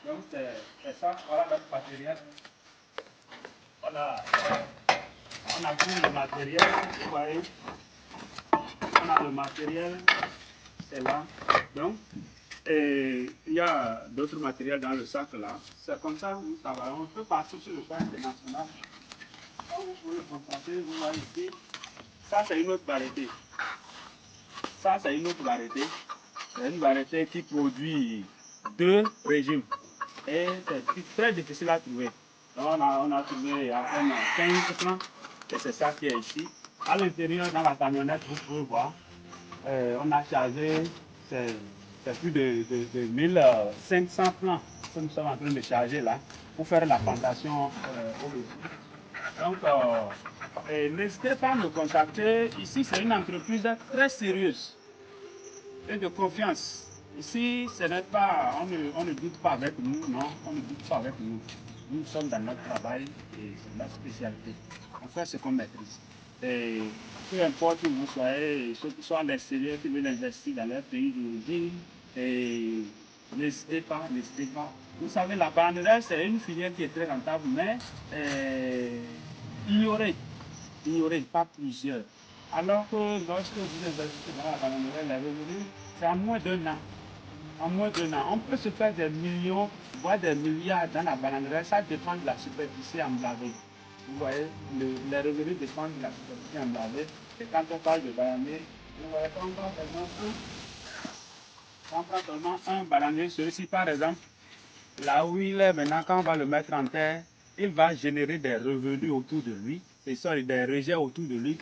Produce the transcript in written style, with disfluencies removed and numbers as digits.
Donc c'est ça, voilà notre matériel. On a pris le matériel, vous voyez. On a le matériel, c'est là. Donc, et il y a d'autres matériels dans le sac là. C'est comme ça, nous travaillons. On peut partir sur le plan international. Comme vous pouvez le constater, vous voyez ici, ça c'est une autre variété. Ça c'est une autre variété. C'est une variété qui produit 2 régimes. Et c'est très difficile à trouver. Donc on a trouvé à peine 15 plants. Et c'est ça qui est ici. À l'intérieur, dans la camionnette, vous pouvez voir, on a chargé, c'est plus de 1500 plants que nous sommes en train de charger là pour faire la plantation au-dessus. Donc, n'hésitez pas à me contacter. Ici, c'est une entreprise très sérieuse et de confiance. Ici, ce n'est pas, on ne doute pas avec nous, non, on ne doute pas avec nous. Nous sommes dans notre travail et c'est notre spécialité. On fait ce qu'on maîtrise. Et peu importe où vous soyez, ceux qui sont à l'extérieur, qui veulent investir dans leur pays d'origine, et n'hésitez pas, n'hésitez pas. Vous savez, la bananerelle, c'est une filière qui est très rentable, mais ignorée, pas plusieurs. Alors que lorsque vous investissez dans la bananerelle, les revenus, c'est en moins d'un an. En moins d'un an, on peut se faire des millions, voire des milliards dans la bananerelle. Ça dépend de la superficie emblavée. Vous voyez, les revenus dépendent de la superficie emblavée. Et quand on parle de bananier, vous voyez, quand on prend seulement un bananier, celui-ci par exemple, là où il est maintenant, quand on va le mettre en terre, il va générer des revenus autour de lui, et ça, des rejets autour de lui.